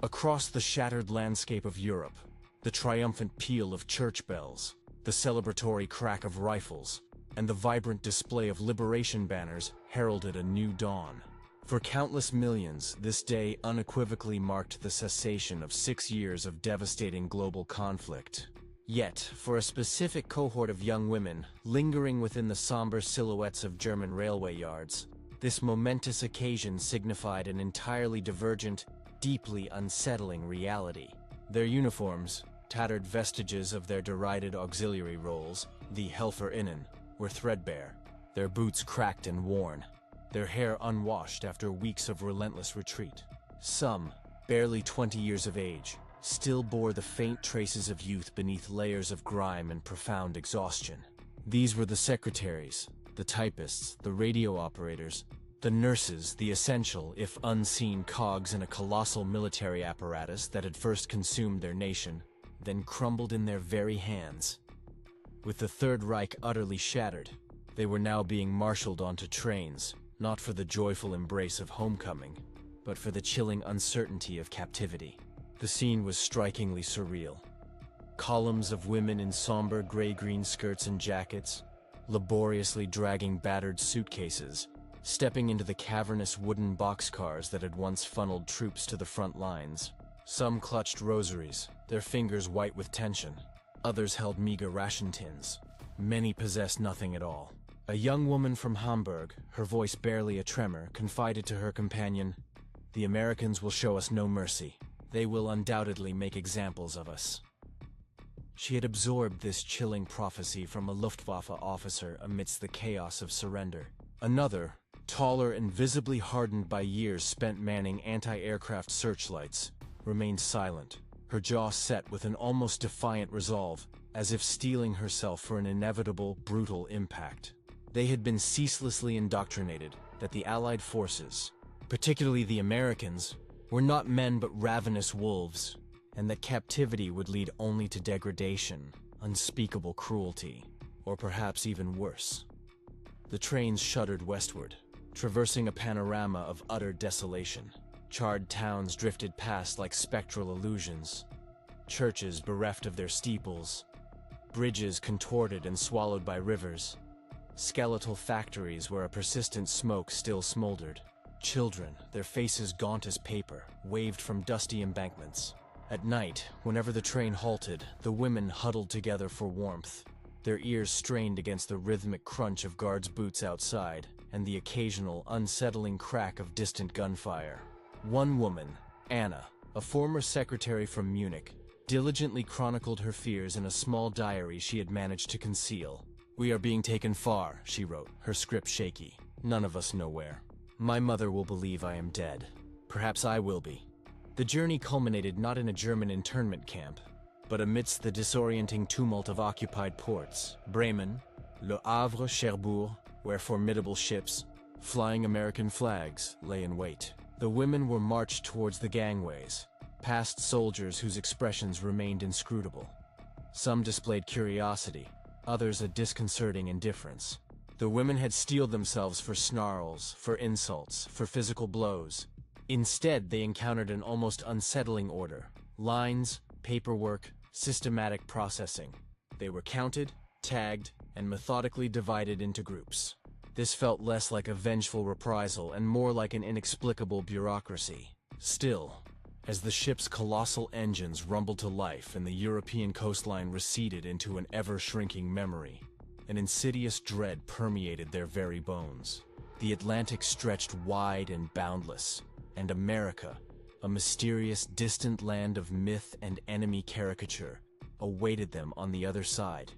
Across the shattered landscape of Europe, the triumphant peal of church bells, the celebratory crack of rifles, and the vibrant display of liberation banners heralded a new dawn. For countless millions, this day unequivocally marked the cessation of 6 years of devastating global conflict. Yet, for a specific cohort of young women lingering within the somber silhouettes of German railway yards, this momentous occasion signified an entirely divergent, deeply unsettling reality. Their uniforms, tattered vestiges of their derided auxiliary roles, the Helferinnen, were threadbare, their boots cracked and worn, their hair unwashed after weeks of relentless retreat. Some, barely 20 years of age, still bore the faint traces of youth beneath layers of grime and profound exhaustion. These were the secretaries, the typists, the radio operators, the nurses, the essential, if unseen cogs in a colossal military apparatus that had first consumed their nation, then crumbled in their very hands. With the Third Reich utterly shattered, they were now being marshaled onto trains, not for the joyful embrace of homecoming, but for the chilling uncertainty of captivity. The scene was strikingly surreal. Columns of women in somber gray-green skirts and jackets, laboriously dragging battered suitcases, stepping into the cavernous wooden boxcars that had once funneled troops to the front lines. Some clutched rosaries, their fingers white with tension. Others held meager ration tins. Many possessed nothing at all. A young woman from Hamburg, her voice barely a tremor, confided to her companion, "The Americans will show us no mercy. They will undoubtedly make examples of us." She had absorbed this chilling prophecy from a Luftwaffe officer amidst the chaos of surrender. Another, taller and visibly hardened by years spent manning anti-aircraft searchlights, remained silent, her jaw set with an almost defiant resolve, as if steeling herself for an inevitable, brutal impact. They had been ceaselessly indoctrinated that the Allied forces, particularly the Americans, were not men but ravenous wolves, and that captivity would lead only to degradation, unspeakable cruelty, or perhaps even worse. The trains shuddered westward, traversing a panorama of utter desolation. Charred towns drifted past like spectral illusions, churches bereft of their steeples, bridges contorted and swallowed by rivers, skeletal factories where a persistent smoke still smoldered. Children, their faces gaunt as paper, waved from dusty embankments. At night, whenever the train halted, the women huddled together for warmth, their ears strained against the rhythmic crunch of guards' boots outside and the occasional, unsettling crack of distant gunfire. One woman, Anna, a former secretary from Munich, diligently chronicled her fears in a small diary she had managed to conceal. "We are being taken far," she wrote, her script shaky. "None of us know where. My mother will believe I am dead. Perhaps I will be." The journey culminated not in a German internment camp, but amidst the disorienting tumult of occupied ports, Bremen, Le Havre, Cherbourg, where formidable ships, flying American flags, lay in wait. The women were marched towards the gangways, past soldiers whose expressions remained inscrutable. Some displayed curiosity, others a disconcerting indifference. The women had steeled themselves for snarls, for insults, for physical blows. Instead, they encountered an almost unsettling order. Lines, paperwork, systematic processing. They were counted, tagged, and methodically divided into groups. This felt less like a vengeful reprisal and more like an inexplicable bureaucracy. Still, as the ship's colossal engines rumbled to life and the European coastline receded into an ever-shrinking memory, an insidious dread permeated their very bones. The Atlantic stretched wide and boundless, and America, a mysterious, distant land of myth and enemy caricature, awaited them on the other side.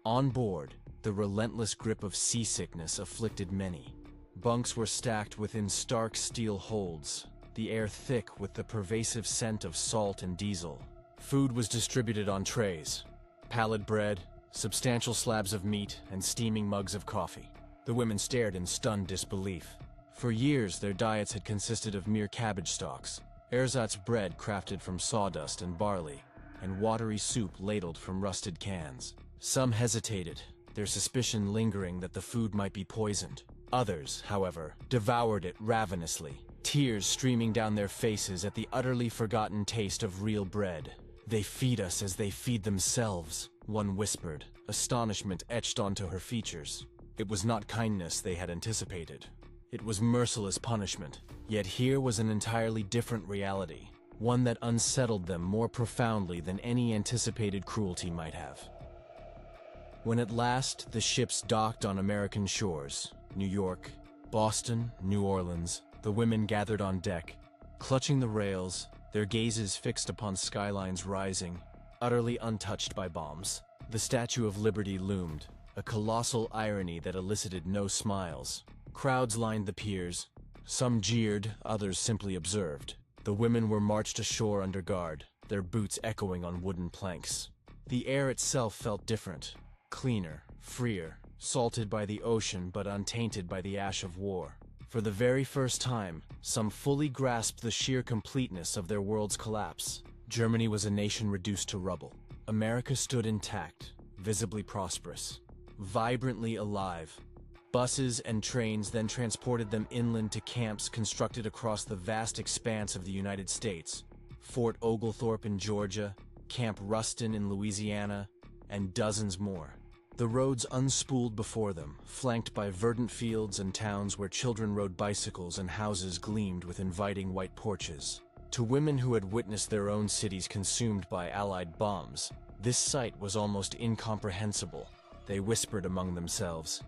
On board, the relentless grip of seasickness afflicted many. Bunks were stacked within stark steel holds, the air thick with the pervasive scent of salt and diesel. Food was distributed on trays, pallid bread, substantial slabs of meat, and steaming mugs of coffee. The women stared in stunned disbelief. For years, their diets had consisted of mere cabbage stalks, ersatz bread crafted from sawdust and barley, and watery soup ladled from rusted cans. Some hesitated, their suspicion lingering that the food might be poisoned. Others, however, devoured it ravenously, tears streaming down their faces at the utterly forgotten taste of real bread. "They feed us as they feed themselves," one whispered, astonishment etched onto her features. It was not kindness they had anticipated. It was merciless punishment. Yet here was an entirely different reality, one that unsettled them more profoundly than any anticipated cruelty might have. When at last the ships docked on American shores, New York, Boston, New Orleans, the women gathered on deck, clutching the rails, their gazes fixed upon skylines rising, utterly untouched by bombs. The Statue of Liberty loomed, a colossal irony that elicited no smiles. Crowds lined the piers. Some jeered, others simply observed. The women were marched ashore under guard, their boots echoing on wooden planks. The air itself felt different, cleaner, freer, salted by the ocean but untainted by the ash of war. For the very first time, some fully grasped the sheer completeness of their world's collapse. Germany was a nation reduced to rubble. America stood intact, visibly prosperous, vibrantly alive. Buses and trains then transported them inland to camps constructed across the vast expanse of the United States. Fort Oglethorpe in Georgia, Camp Ruston in Louisiana, and dozens more. The roads unspooled before them, flanked by verdant fields and towns where children rode bicycles and houses gleamed with inviting white porches. To women who had witnessed their own cities consumed by Allied bombs, this sight was almost incomprehensible. They whispered among themselves,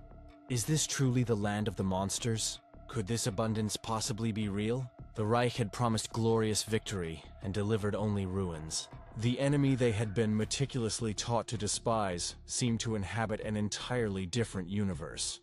"Is this truly the land of the monsters? Could this abundance possibly be real?" The Reich had promised glorious victory and delivered only ruins. The enemy they had been meticulously taught to despise seemed to inhabit an entirely different universe.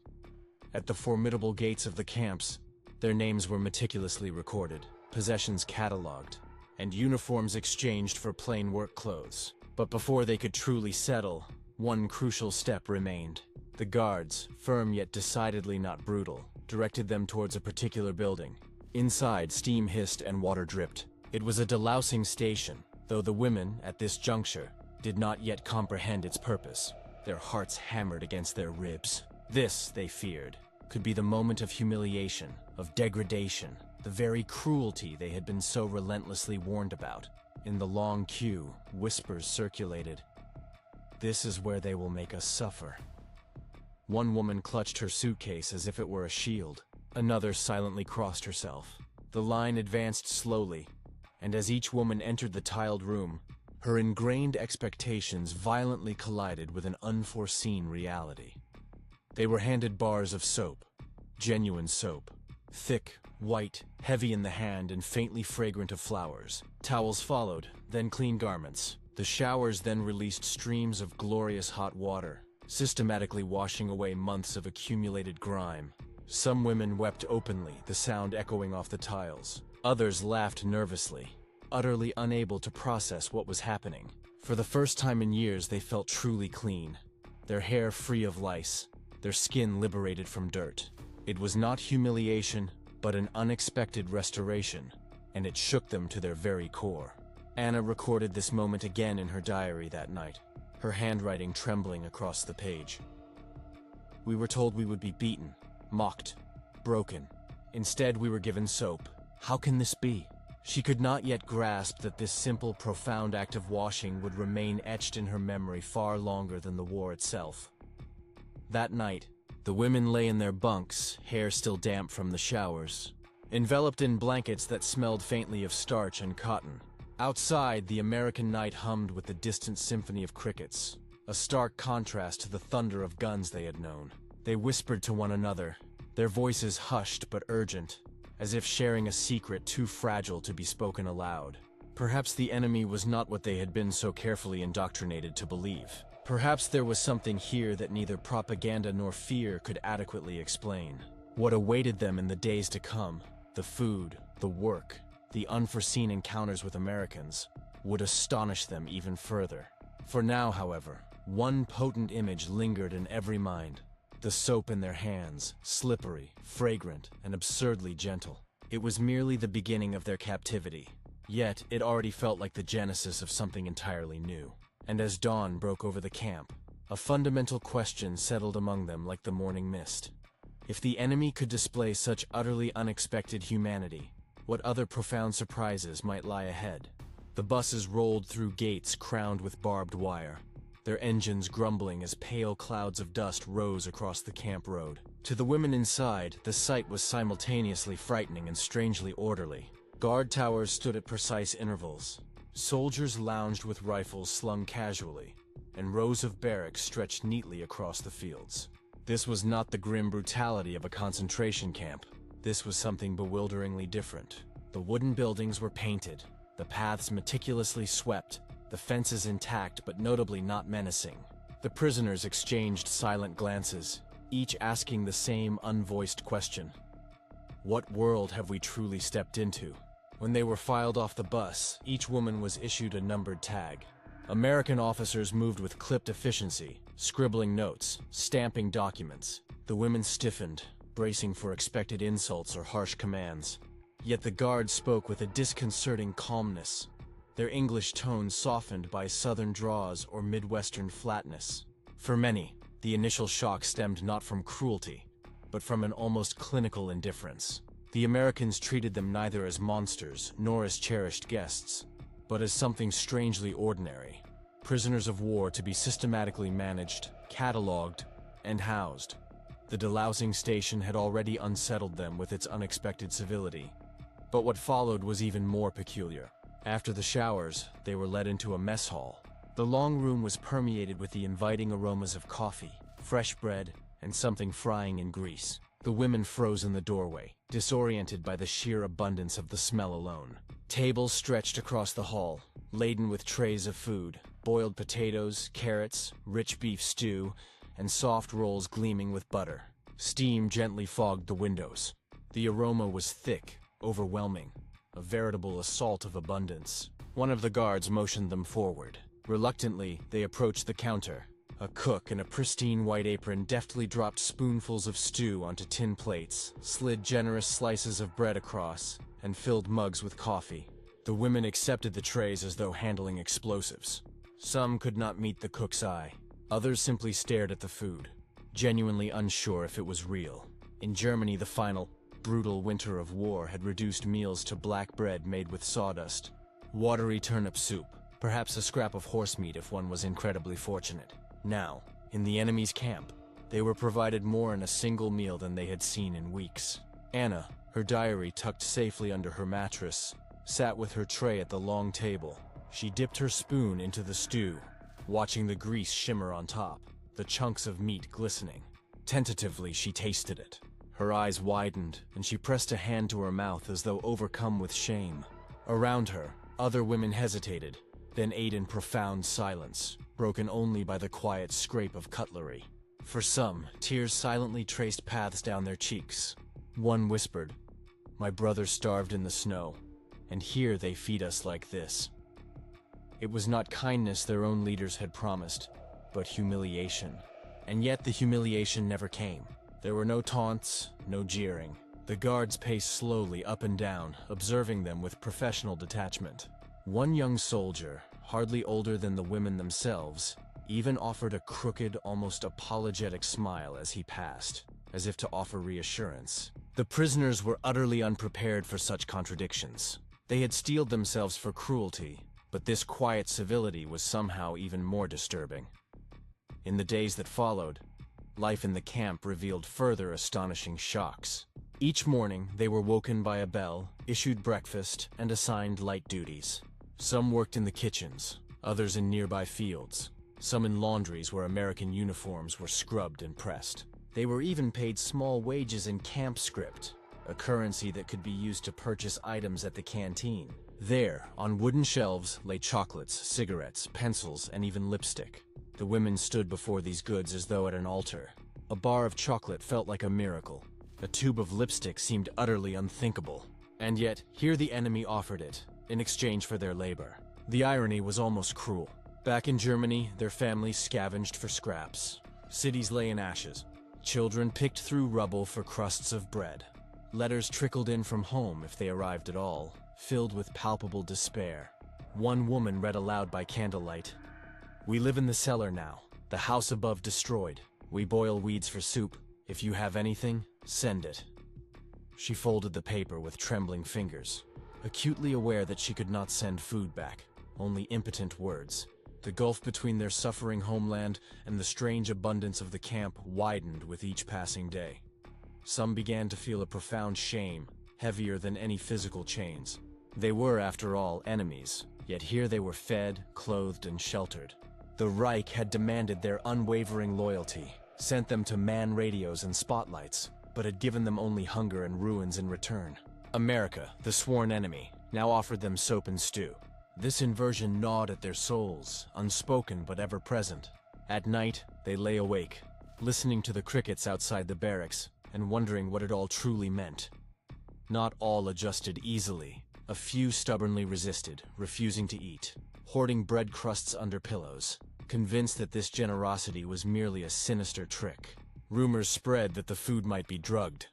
At the formidable gates of the camps, their names were meticulously recorded, possessions catalogued, and uniforms exchanged for plain work clothes. But before they could truly settle, one crucial step remained. The guards, firm yet decidedly not brutal, directed them towards a particular building. Inside, steam hissed and water dripped. It was a delousing station, though the women, at this juncture, did not yet comprehend its purpose. Their hearts hammered against their ribs. This, they feared, could be the moment of humiliation, of degradation, the very cruelty they had been so relentlessly warned about. In the long queue, whispers circulated. "This is where they will make us suffer." One woman clutched her suitcase as if it were a shield. Another silently crossed herself. The line advanced slowly, and as each woman entered the tiled room, her ingrained expectations violently collided with an unforeseen reality. They were handed bars of soap, genuine soap, thick, white, heavy in the hand and faintly fragrant of flowers. Towels followed, then clean garments. The showers then released streams of glorious hot water, systematically washing away months of accumulated grime. Some women wept openly, the sound echoing off the tiles. Others laughed nervously, utterly unable to process what was happening. For the first time in years, they felt truly clean, their hair free of lice, their skin liberated from dirt. It was not humiliation, but an unexpected restoration, and it shook them to their very core. Anna recorded this moment again in her diary that night, her handwriting trembling across the page. "We were told we would be beaten, mocked, broken. Instead, we were given soap. How can this be?" She could not yet grasp that this simple, profound act of washing would remain etched in her memory far longer than the war itself. That night, the women lay in their bunks, hair still damp from the showers, enveloped in blankets that smelled faintly of starch and cotton. Outside, the American night hummed with the distant symphony of crickets, a stark contrast to the thunder of guns they had known. They whispered to one another, their voices hushed but urgent, as if sharing a secret too fragile to be spoken aloud. Perhaps the enemy was not what they had been so carefully indoctrinated to believe. Perhaps there was something here that neither propaganda nor fear could adequately explain. What awaited them in the days to come, the food, the work, the unforeseen encounters with Americans, would astonish them even further. For now, however, one potent image lingered in every mind. The soap in their hands, slippery, fragrant, and absurdly gentle. It was merely the beginning of their captivity, yet it already felt like the genesis of something entirely new. And as dawn broke over the camp, a fundamental question settled among them like the morning mist. If the enemy could display such utterly unexpected humanity, what other profound surprises might lie ahead. The buses rolled through gates crowned with barbed wire, their engines grumbling as pale clouds of dust rose across the camp road. To the women inside, the sight was simultaneously frightening and strangely orderly. Guard towers stood at precise intervals. Soldiers lounged with rifles slung casually, and rows of barracks stretched neatly across the fields. This was not the grim brutality of a concentration camp. This was something bewilderingly different. The wooden buildings were painted, the paths meticulously swept, the fences intact but notably not menacing. The prisoners exchanged silent glances, each asking the same unvoiced question. What world have we truly stepped into? When they were filed off the bus, each woman was issued a numbered tag. American officers moved with clipped efficiency, scribbling notes, stamping documents. The women stiffened, bracing for expected insults or harsh commands. Yet the guards spoke with a disconcerting calmness, their English tones softened by southern draws or Midwestern flatness. For many, the initial shock stemmed not from cruelty, but from an almost clinical indifference. The Americans treated them neither as monsters nor as cherished guests, but as something strangely ordinary, prisoners of war to be systematically managed, catalogued, and housed. The delousing station had already unsettled them with its unexpected civility. But what followed was even more peculiar. After the showers, they were led into a mess hall. The long room was permeated with the inviting aromas of coffee, fresh bread, and something frying in grease. The women froze in the doorway, disoriented by the sheer abundance of the smell alone. Tables stretched across the hall, laden with trays of food, boiled potatoes, carrots, rich beef stew, and soft rolls gleaming with butter. Steam gently fogged the windows. The aroma was thick, overwhelming, a veritable assault of abundance. One of the guards motioned them forward. Reluctantly, they approached the counter. A cook in a pristine white apron deftly dropped spoonfuls of stew onto tin plates, slid generous slices of bread across, and filled mugs with coffee. The women accepted the trays as though handling explosives. Some could not meet the cook's eye. Others simply stared at the food, genuinely unsure if it was real. In Germany, the final, brutal winter of war had reduced meals to black bread made with sawdust, watery turnip soup, perhaps a scrap of horse meat if one was incredibly fortunate. Now, in the enemy's camp, they were provided more in a single meal than they had seen in weeks. Anna, her diary tucked safely under her mattress, sat with her tray at the long table. She dipped her spoon into the stew, watching the grease shimmer on top, the chunks of meat glistening. Tentatively, she tasted it. Her eyes widened, and she pressed a hand to her mouth as though overcome with shame. Around her, other women hesitated, then ate in profound silence, broken only by the quiet scrape of cutlery. For some, tears silently traced paths down their cheeks. One whispered, "My brother starved in the snow, and here they feed us like this." It was not kindness their own leaders had promised, but humiliation. And yet the humiliation never came. There were no taunts, no jeering. The guards paced slowly up and down, observing them with professional detachment. One young soldier, hardly older than the women themselves, even offered a crooked, almost apologetic smile as he passed, as if to offer reassurance. The prisoners were utterly unprepared for such contradictions. They had steeled themselves for cruelty, but this quiet civility was somehow even more disturbing. In the days that followed, life in the camp revealed further astonishing shocks. Each morning, they were woken by a bell, issued breakfast, and assigned light duties. Some worked in the kitchens, others in nearby fields, some in laundries where American uniforms were scrubbed and pressed. They were even paid small wages in camp script, a currency that could be used to purchase items at the canteen. There, on wooden shelves, lay chocolates, cigarettes, pencils, and even lipstick. The women stood before these goods as though at an altar. A bar of chocolate felt like a miracle. A tube of lipstick seemed utterly unthinkable. And yet, here the enemy offered it, in exchange for their labor. The irony was almost cruel. Back in Germany, their families scavenged for scraps. Cities lay in ashes. Children picked through rubble for crusts of bread. Letters trickled in from home, if they arrived at all, filled with palpable despair. One woman read aloud by candlelight, "We live in the cellar now, the house above destroyed. We boil weeds for soup. If you have anything, send it." She folded the paper with trembling fingers, acutely aware that she could not send food back, only impotent words. The gulf between their suffering homeland and the strange abundance of the camp widened with each passing day. Some began to feel a profound shame, heavier than any physical chains. They were, after all, enemies, yet here they were fed, clothed, and sheltered. The Reich had demanded their unwavering loyalty, sent them to man radios and spotlights, but had given them only hunger and ruins in return. America, the sworn enemy, now offered them soap and stew. This inversion gnawed at their souls, unspoken but ever present. At night, they lay awake, listening to the crickets outside the barracks and wondering what it all truly meant. Not all adjusted easily. A few stubbornly resisted, refusing to eat, hoarding bread crusts under pillows, convinced that this generosity was merely a sinister trick. Rumors spread that the food might be drugged,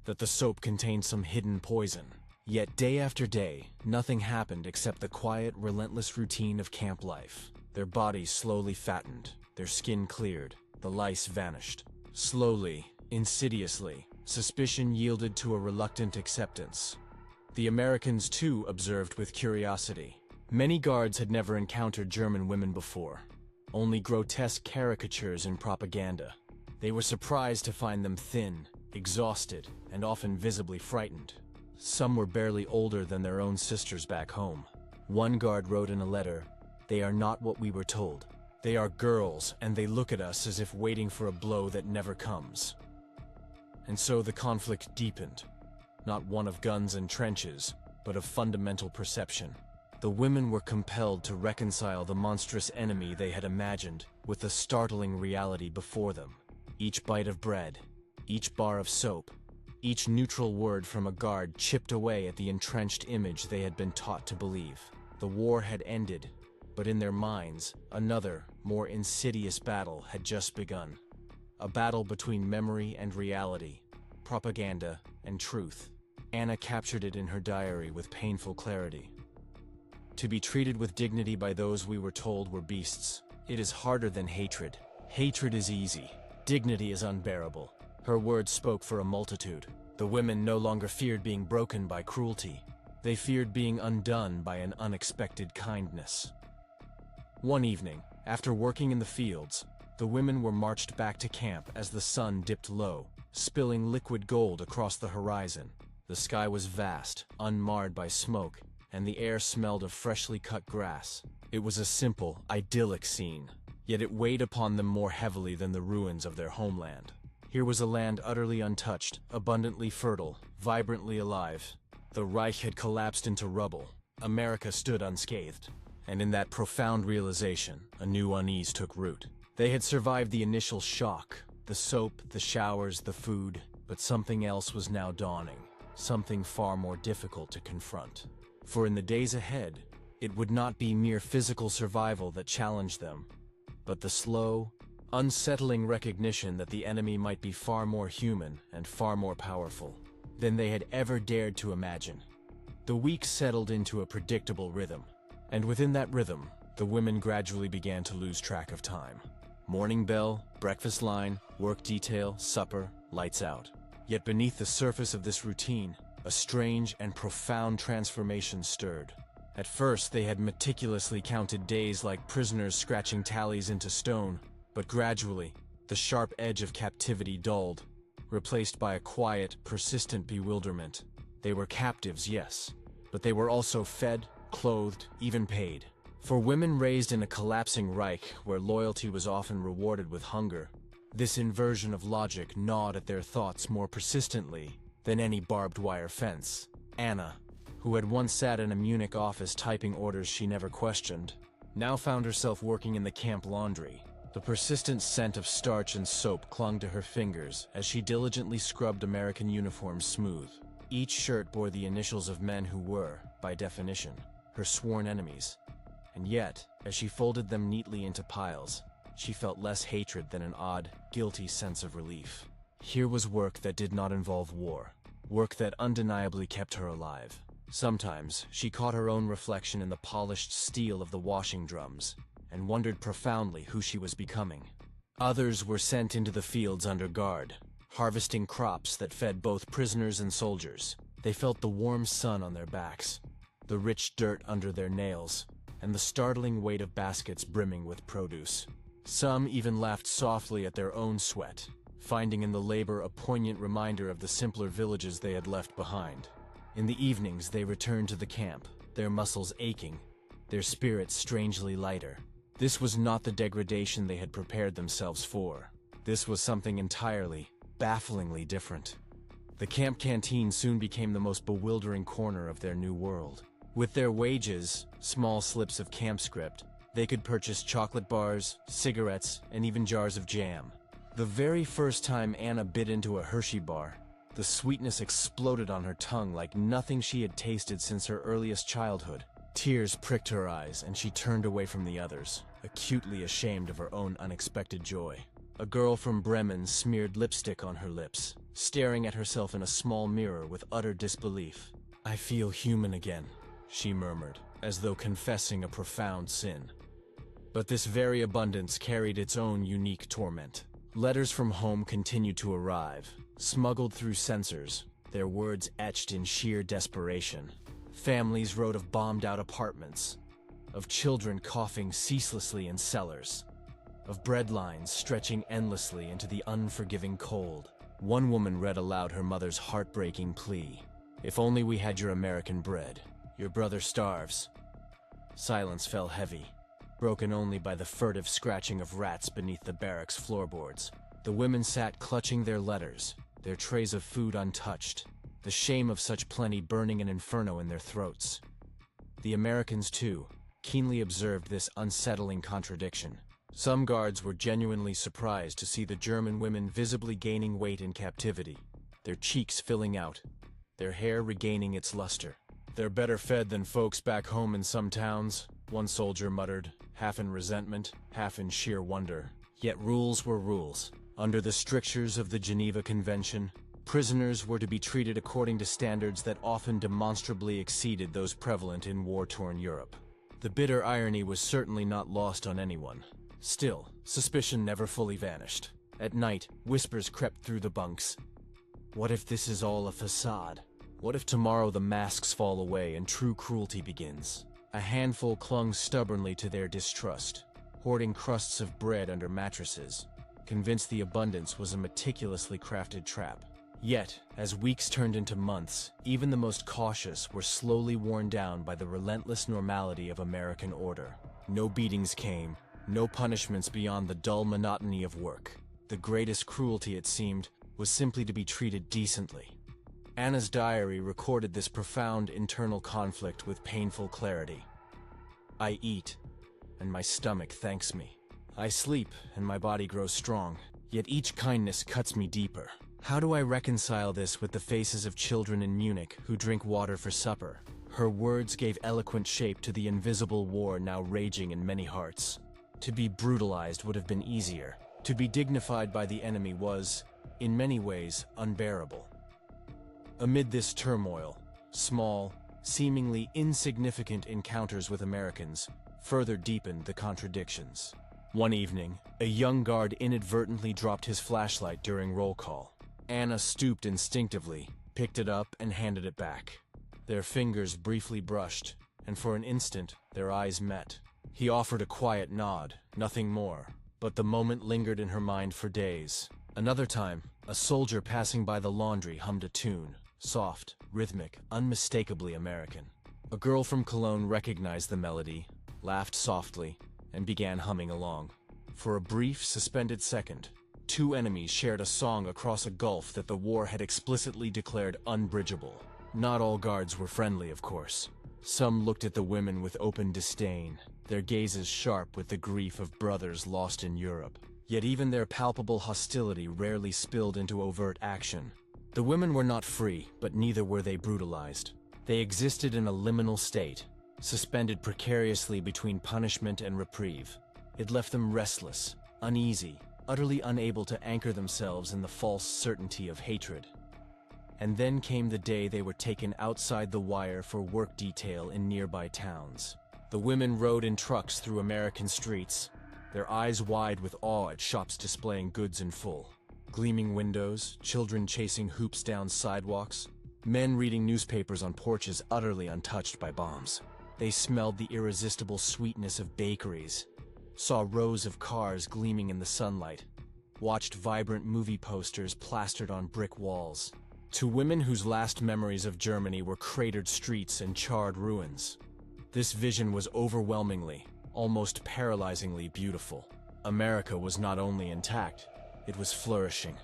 that the soap contained some hidden poison. Yet day after day, nothing happened except the quiet, relentless routine of camp life. Their bodies slowly fattened, their skin cleared, the lice vanished. Slowly, insidiously, suspicion yielded to a reluctant acceptance. The Americans, too, observed with curiosity. Many guards had never encountered German women before, only grotesque caricatures in propaganda. They were surprised to find them thin, exhausted, and often visibly frightened. Some were barely older than their own sisters back home. One guard wrote in a letter, "They are not what we were told. They are girls, and they look at us as if waiting for a blow that never comes." And so the conflict deepened. Not one of guns and trenches, but of fundamental perception. The women were compelled to reconcile the monstrous enemy they had imagined with the startling reality before them. Each bite of bread, each bar of soap, each neutral word from a guard chipped away at the entrenched image they had been taught to believe. The war had ended, but in their minds, another, more insidious battle had just begun. A battle between memory and reality, propaganda and truth. Anna captured it in her diary with painful clarity. To be treated with dignity by those we were told were beasts. It is harder than hatred. Hatred is easy. Dignity is unbearable. Her words spoke for a multitude. The women no longer feared being broken by cruelty. They feared being undone by an unexpected kindness. One evening, after working in the fields, the women were marched back to camp as the sun dipped low, spilling liquid gold across the horizon. The sky was vast, unmarred by smoke, and the air smelled of freshly cut grass. It was a simple, idyllic scene, yet it weighed upon them more heavily than the ruins of their homeland. Here was a land utterly untouched, abundantly fertile, vibrantly alive. The Reich had collapsed into rubble. America stood unscathed. And in that profound realization, a new unease took root. They had survived the initial shock, the soap, the showers, the food, but something else was now dawning. Something far more difficult to confront. For in the days ahead, it would not be mere physical survival that challenged them, but the slow, unsettling recognition that the enemy might be far more human and far more powerful than they had ever dared to imagine. The weeks settled into a predictable rhythm, and within that rhythm, the women gradually began to lose track of time. Morning bell, breakfast line, work detail, supper, lights out. Yet beneath the surface of this routine, a strange and profound transformation stirred. At first, they had meticulously counted days like prisoners scratching tallies into stone, but gradually, the sharp edge of captivity dulled, replaced by a quiet, persistent bewilderment. They were captives, yes, but they were also fed, clothed, even paid. For women raised in a collapsing Reich where loyalty was often rewarded with hunger, this inversion of logic gnawed at their thoughts more persistently than any barbed wire fence. Anna, who had once sat in a Munich office typing orders she never questioned, now found herself working in the camp laundry. The persistent scent of starch and soap clung to her fingers as she diligently scrubbed American uniforms smooth. Each shirt bore the initials of men who were, by definition, her sworn enemies. And yet, as she folded them neatly into piles, she felt less hatred than an odd, guilty sense of relief. Here was work that did not involve war, work that undeniably kept her alive. Sometimes, she caught her own reflection in the polished steel of the washing drums, and wondered profoundly who she was becoming. Others were sent into the fields under guard, harvesting crops that fed both prisoners and soldiers. They felt the warm sun on their backs, the rich dirt under their nails, and the startling weight of baskets brimming with produce. Some even laughed softly at their own sweat, finding in the labor a poignant reminder of the simpler villages they had left behind. In the evenings, they returned to the camp, their muscles aching, their spirits strangely lighter. This was not the degradation they had prepared themselves for. This was something entirely, bafflingly different. The camp canteen soon became the most bewildering corner of their new world. With their wages, small slips of camp script, they could purchase chocolate bars, cigarettes, and even jars of jam. The very first time Anna bit into a Hershey bar, the sweetness exploded on her tongue like nothing she had tasted since her earliest childhood. Tears pricked her eyes, and she turned away from the others, acutely ashamed of her own unexpected joy. A girl from Bremen smeared lipstick on her lips, staring at herself in a small mirror with utter disbelief. "I feel human again," she murmured, as though confessing a profound sin. But this very abundance carried its own unique torment. Letters from home continued to arrive, smuggled through censors, their words etched in sheer desperation. Families wrote of bombed-out apartments, of children coughing ceaselessly in cellars, of bread lines stretching endlessly into the unforgiving cold. One woman read aloud her mother's heartbreaking plea. "If only we had your American bread. Your brother starves." Silence fell heavy, broken only by the furtive scratching of rats beneath the barracks floorboards. The women sat clutching their letters, their trays of food untouched, the shame of such plenty burning an inferno in their throats. The Americans, too, keenly observed this unsettling contradiction. Some guards were genuinely surprised to see the German women visibly gaining weight in captivity, their cheeks filling out, their hair regaining its luster. "They're better fed than folks back home in some towns," one soldier muttered, half in resentment, half in sheer wonder. Yet rules were rules. Under the strictures of the Geneva Convention, prisoners were to be treated according to standards that often demonstrably exceeded those prevalent in war-torn Europe. The bitter irony was certainly not lost on anyone. Still, suspicion never fully vanished. At night, whispers crept through the bunks. What if this is all a facade? What if tomorrow the masks fall away and true cruelty begins? A handful clung stubbornly to their distrust, hoarding crusts of bread under mattresses, convinced the abundance was a meticulously crafted trap. Yet, as weeks turned into months, even the most cautious were slowly worn down by the relentless normality of American order. No beatings came, no punishments beyond the dull monotony of work. The greatest cruelty, it seemed, was simply to be treated decently. Anna's diary recorded this profound internal conflict with painful clarity. "I eat, and my stomach thanks me. I sleep, and my body grows strong. Yet each kindness cuts me deeper. How do I reconcile this with the faces of children in Munich who drink water for supper?" Her words gave eloquent shape to the invisible war now raging in many hearts. To be brutalized would have been easier. To be dignified by the enemy was, in many ways, unbearable. Amid this turmoil, small, seemingly insignificant encounters with Americans further deepened the contradictions. One evening, a young guard inadvertently dropped his flashlight during roll call. Anna stooped instinctively, picked it up, and handed it back. Their fingers briefly brushed, and for an instant, their eyes met. He offered a quiet nod, nothing more, but the moment lingered in her mind for days. Another time, a soldier passing by the laundry hummed a tune, soft, rhythmic, unmistakably American. A girl from Cologne recognized the melody, laughed softly, and began humming along. For a brief, suspended second, two enemies shared a song across a gulf that the war had explicitly declared unbridgeable. Not all guards were friendly, of course. Some looked at the women with open disdain, their gazes sharp with the grief of brothers lost in Europe. Yet even their palpable hostility rarely spilled into overt action. The women were not free, but neither were they brutalized. They existed in a liminal state, suspended precariously between punishment and reprieve. It left them restless, uneasy, utterly unable to anchor themselves in the false certainty of hatred. And then came the day they were taken outside the wire for work detail in nearby towns. The women rode in trucks through American streets, their eyes wide with awe at shops displaying goods in full. Gleaming windows, children chasing hoops down sidewalks, men reading newspapers on porches utterly untouched by bombs. They smelled the irresistible sweetness of bakeries, saw rows of cars gleaming in the sunlight, watched vibrant movie posters plastered on brick walls. To women whose last memories of Germany were cratered streets and charred ruins, this vision was overwhelmingly, almost paralyzingly beautiful. America was not only intact, it was flourishing.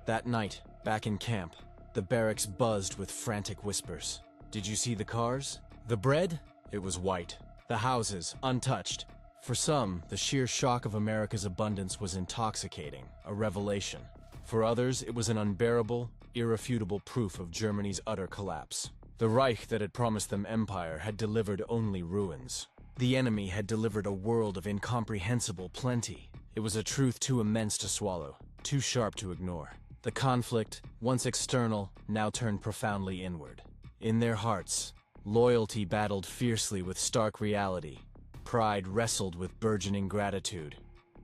That night, back in camp, the barracks buzzed with frantic whispers. Did you see the cars? The bread? It was white. The houses, untouched. For some, the sheer shock of America's abundance was intoxicating, a revelation. For others, it was an unbearable, irrefutable proof of Germany's utter collapse. The Reich that had promised them empire had delivered only ruins. The enemy had delivered a world of incomprehensible plenty. It was a truth too immense to swallow, too sharp to ignore. The conflict, once external, now turned profoundly inward. In their hearts, loyalty battled fiercely with stark reality. Pride wrestled with burgeoning gratitude.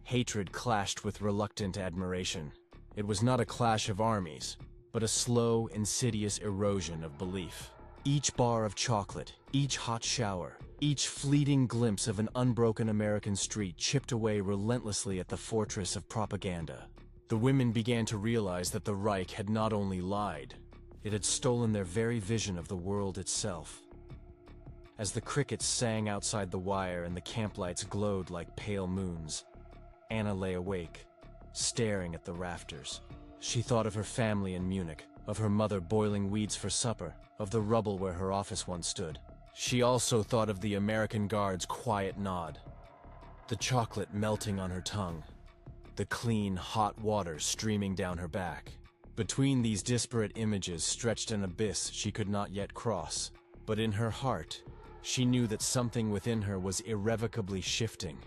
Hatred clashed with reluctant admiration. It was not a clash of armies, but a slow, insidious erosion of belief. Each bar of chocolate, each hot shower, each fleeting glimpse of an unbroken American street chipped away relentlessly at the fortress of propaganda. The women began to realize that the Reich had not only lied, it had stolen their very vision of the world itself. As the crickets sang outside the wire and the camp lights glowed like pale moons, Anna lay awake, staring at the rafters. She thought of her family in Munich, of her mother boiling weeds for supper, of the rubble where her office once stood. She also thought of the American guard's quiet nod, the chocolate melting on her tongue, the clean, hot water streaming down her back. Between these disparate images stretched an abyss she could not yet cross, but in her heart, she knew that something within her was irrevocably shifting,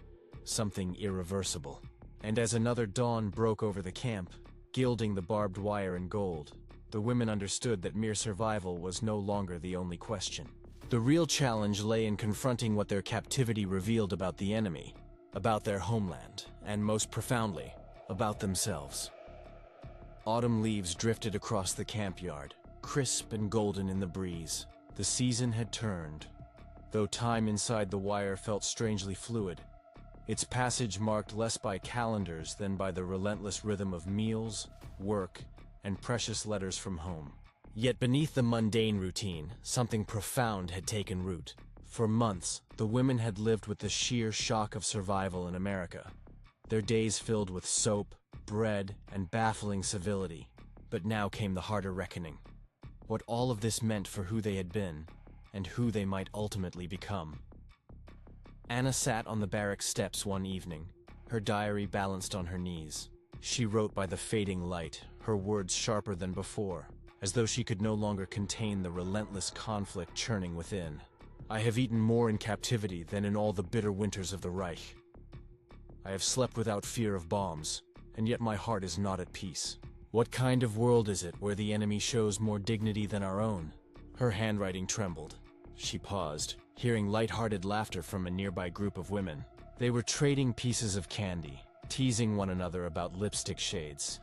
something irreversible. And as another dawn broke over the camp, gilding the barbed wire in gold, the women understood that mere survival was no longer the only question. The real challenge lay in confronting what their captivity revealed about the enemy, about their homeland, and most profoundly, about themselves. Autumn leaves drifted across the camp yard, crisp and golden in the breeze. The season had turned. Though time inside the wire felt strangely fluid, its passage marked less by calendars than by the relentless rhythm of meals, work, and precious letters from home. Yet beneath the mundane routine, something profound had taken root. For months, the women had lived with the sheer shock of survival in America, their days filled with soap, bread, and baffling civility. But now came the harder reckoning. What all of this meant for who they had been, and who they might ultimately become. Anna sat on the barrack steps one evening, her diary balanced on her knees. She wrote by the fading light, her words sharper than before, as though she could no longer contain the relentless conflict churning within. I have eaten more in captivity than in all the bitter winters of the Reich. I have slept without fear of bombs, and yet my heart is not at peace. What kind of world is it where the enemy shows more dignity than our own? Her handwriting trembled. She paused, hearing light-hearted laughter from a nearby group of women. They were trading pieces of candy, teasing one another about lipstick shades.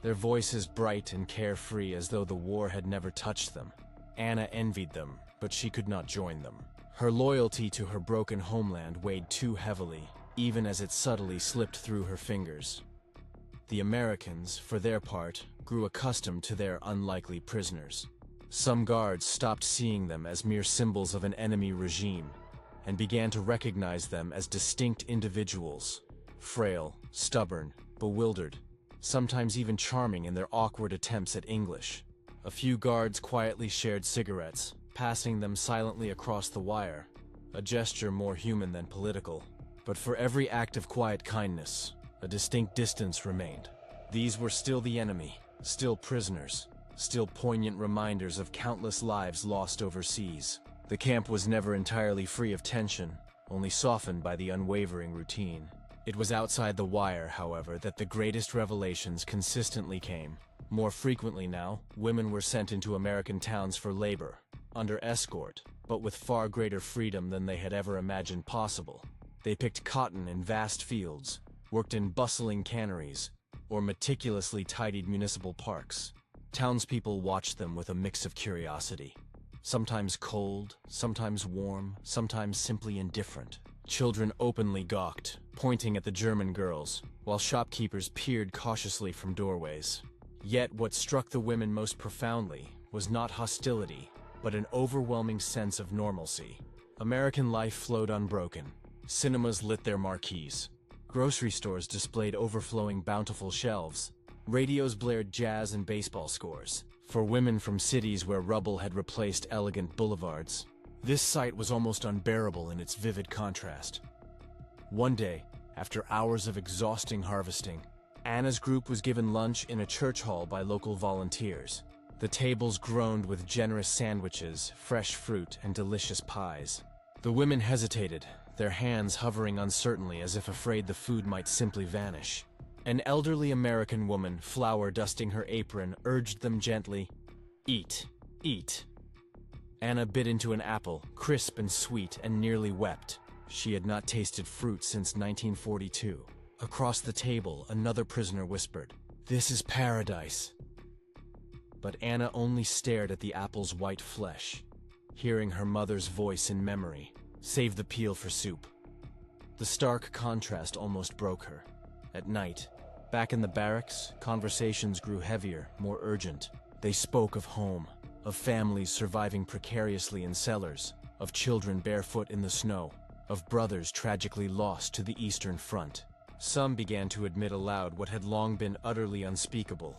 Their voices bright and carefree as though the war had never touched them. Anna envied them, but she could not join them. Her loyalty to her broken homeland weighed too heavily, even as it subtly slipped through her fingers. The Americans, for their part, grew accustomed to their unlikely prisoners. Some guards stopped seeing them as mere symbols of an enemy regime, and began to recognize them as distinct individuals, frail, stubborn, bewildered, sometimes even charming in their awkward attempts at English. A few guards quietly shared cigarettes, passing them silently across the wire, a gesture more human than political. But for every act of quiet kindness, a distinct distance remained. These were still the enemy, still prisoners, still poignant reminders of countless lives lost overseas. The camp was never entirely free of tension, only softened by the unwavering routine. It was outside the wire, however, that the greatest revelations consistently came. More frequently now, women were sent into American towns for labor, under escort, but with far greater freedom than they had ever imagined possible. They picked cotton in vast fields, worked in bustling canneries, or meticulously tidied municipal parks. Townspeople watched them with a mix of curiosity. Sometimes cold, sometimes warm, sometimes simply indifferent. Children openly gawked, pointing at the German girls, while shopkeepers peered cautiously from doorways. Yet what struck the women most profoundly was not hostility, but an overwhelming sense of normalcy. American life flowed unbroken. Cinemas lit their marquees. Grocery stores displayed overflowing bountiful shelves. Radios blared jazz and baseball scores. For women from cities where rubble had replaced elegant boulevards, this sight was almost unbearable in its vivid contrast. One day, after hours of exhausting harvesting, Anna's group was given lunch in a church hall by local volunteers. The tables groaned with generous sandwiches, fresh fruit, and delicious pies. The women hesitated, their hands hovering uncertainly as if afraid the food might simply vanish. An elderly American woman, flour dusting her apron, urged them gently, "Eat, eat." Anna bit into an apple, crisp and sweet, and nearly wept. She had not tasted fruit since 1942. Across the table, another prisoner whispered, "This is paradise." But Anna only stared at the apple's white flesh, hearing her mother's voice in memory, "Save the peel for soup." The stark contrast almost broke her. At night, back in the barracks, conversations grew heavier, more urgent. They spoke of home, of families surviving precariously in cellars, of children barefoot in the snow, of brothers tragically lost to the Eastern Front. Some began to admit aloud what had long been utterly unspeakable,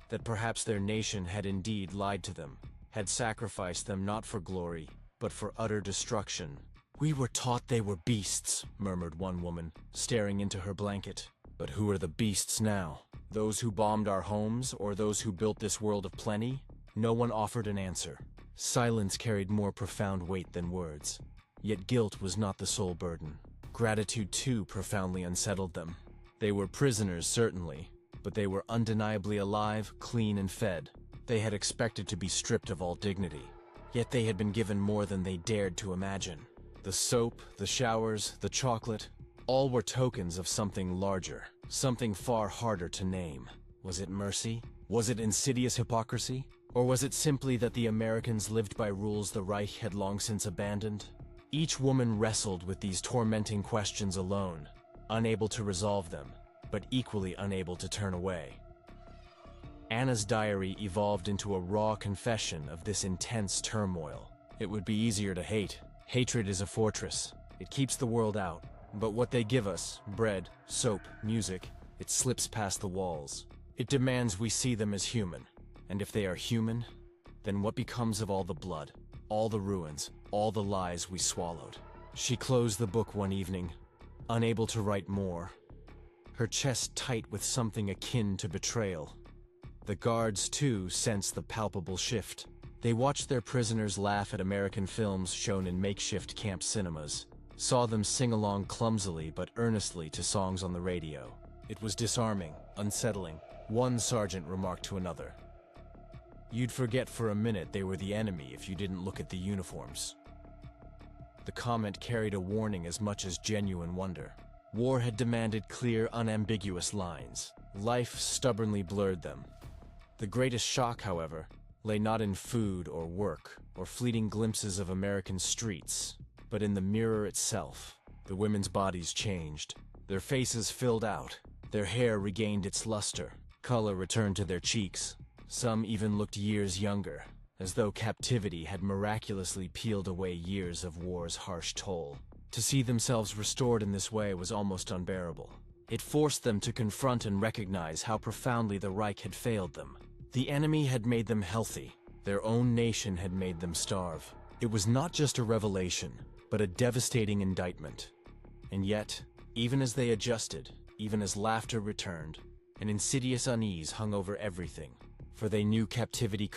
that perhaps their nation had indeed lied to them, had sacrificed them not for glory, but for utter destruction. "We were taught they were beasts," murmured one woman, staring into her blanket. "But who are the beasts now? Those who bombed our homes, or those who built this world of plenty?" No one offered an answer. Silence carried more profound weight than words. Yet guilt was not the sole burden. Gratitude, too, profoundly unsettled them. They were prisoners, certainly, but they were undeniably alive, clean, and fed. They had expected to be stripped of all dignity. Yet they had been given more than they dared to imagine. The soap, the showers, the chocolate, all were tokens of something larger, something far harder to name. Was it mercy? Was it insidious hypocrisy? Or was it simply that the Americans lived by rules the Reich had long since abandoned? Each woman wrestled with these tormenting questions alone, unable to resolve them, but equally unable to turn away. Anna's diary evolved into a raw confession of this intense turmoil. It would be easier to hate. Hatred is a fortress. It keeps the world out. But what they give us, bread, soap, music, it slips past the walls. It demands we see them as human. And if they are human, then what becomes of all the blood, all the ruins, all the lies we swallowed? She closed the book one evening, unable to write more, her chest tight with something akin to betrayal. The guards, too, sensed the palpable shift. They watched their prisoners laugh at American films shown in makeshift camp cinemas, saw them sing along clumsily but earnestly to songs on the radio. It was disarming, unsettling. One sergeant remarked to another, "You'd forget for a minute they were the enemy if you didn't look at the uniforms." The comment carried a warning as much as genuine wonder. War had demanded clear, unambiguous lines. Life stubbornly blurred them. The greatest shock, however, lay not in food or work or fleeting glimpses of American streets, but in the mirror itself. The women's bodies changed. Their faces filled out. Their hair regained its luster. Color returned to their cheeks. Some even looked years younger, as though captivity had miraculously peeled away years of war's harsh toll. To see themselves restored in this way was almost unbearable. It forced them to confront and recognize how profoundly the Reich had failed them. The enemy had made them healthy. Their own nation had made them starve. It was not just a revelation, but a devastating indictment. And yet, even as they adjusted, even as laughter returned, an insidious unease hung over everything. For they knew captivity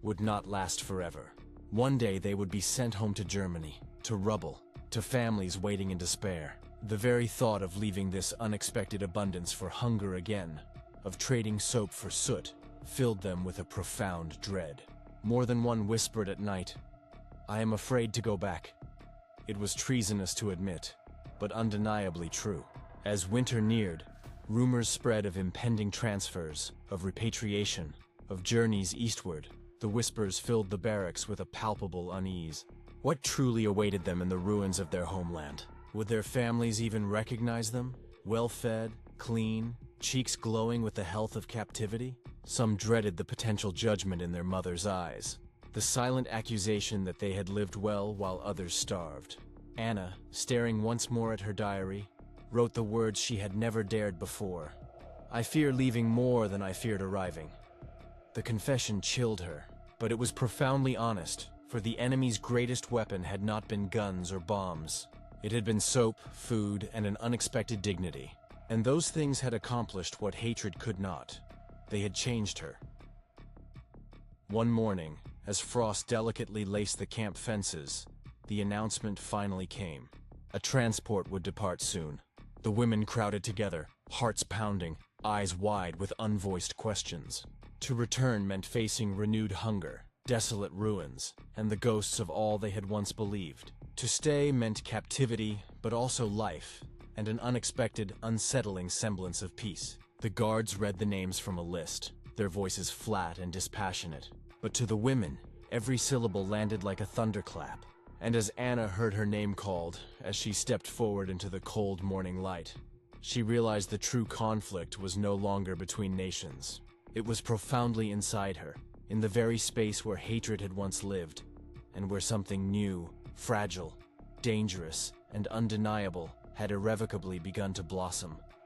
would not last forever. One day they would be sent home to Germany, to rubble, to families waiting in despair. The very thought of leaving this unexpected abundance for hunger again, of trading soap for soot, filled them with a profound dread. More than one whispered at night, "I am afraid to go back." It was treasonous to admit, but undeniably true. As winter neared, Rumors spread of impending transfers, of repatriation, of journeys eastward. The whispers filled the barracks with a palpable unease. What truly awaited them in the ruins of their homeland? Would their families even recognize them? Well-fed, clean, cheeks glowing with the health of captivity? Some dreaded the potential judgment in their mother's eyes, the silent accusation that they had lived well while others starved. Anna, staring once more at her diary, wrote the words she had never dared before. "I fear leaving more than I feared arriving." The confession chilled her, but it was profoundly honest, for the enemy's greatest weapon had not been guns or bombs. It had been soap, food, and an unexpected dignity. And those things had accomplished what hatred could not. They had changed her. One morning, as frost delicately laced the camp fences, the announcement finally came. A transport would depart soon. The women crowded together, hearts pounding, eyes wide with unvoiced questions. To return meant facing renewed hunger, desolate ruins, and the ghosts of all they had once believed. To stay meant captivity, but also life, and an unexpected, unsettling semblance of peace. The guards read the names from a list, their voices flat and dispassionate. But to the women, every syllable landed like a thunderclap. And as Anna heard her name called, as she stepped forward into the cold morning light, she realized the true conflict was no longer between nations. It was profoundly inside her, in the very space where hatred had once lived, and where something new, fragile, dangerous, and undeniable had irrevocably begun to blossom.